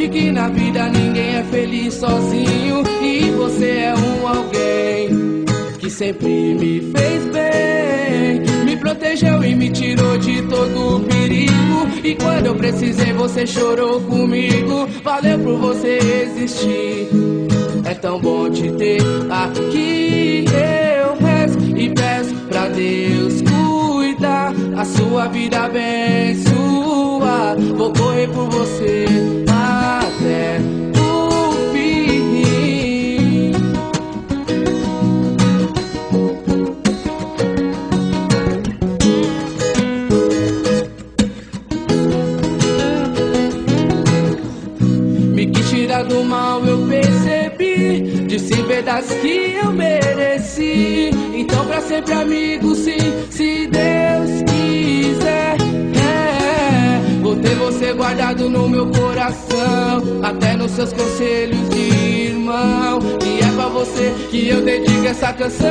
de que na vida ninguém é feliz sozinho, e você é um alguém que sempre me fez bem, me protegeu e me tirou de todo o perigo. E quando eu precisei você chorou comigo. Valeu por você existir, é tão bom te ter aqui. Eu rezo e peço pra Deus cuidar, a sua vida abençoar. Vou correr por você até o fim. Me quis tirar do mal, eu percebi, disse verdades que eu mereci. Então pra sempre amigo, sim, se Deus quiser. Vou ter você guardado no meu coração, até nos seus conselhos de irmão. E é pra você que eu dedico essa canção.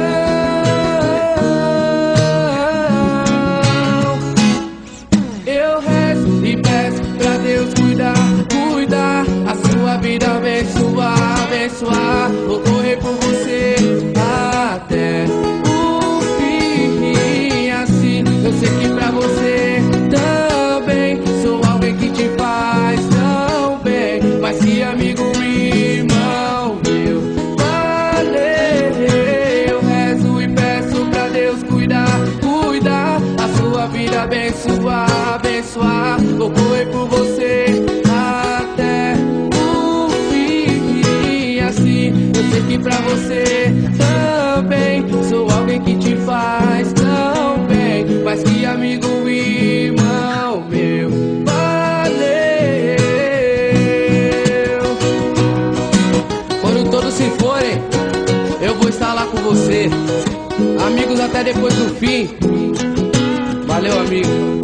Eu rezo e peço pra Deus cuidar, cuidar, a sua vida abençoar, abençoar. Vou correr por você até o fim. Assim eu sei que pra você também sou alguém que te faz tão bem, mas que amigo e irmão meu. Valeu. Eu rezo e peço pra Deus cuidar, cuidar, a sua vida abençoar, abençoar. Vou correr por você até o fim. Assim eu sei que pra você também sou alguém que te faz tão bem, mas que amigo e irmão meu. Valeu. Quando todos se forem, eu vou estar lá com você. Amigos até depois do fim. Valeu, amigo.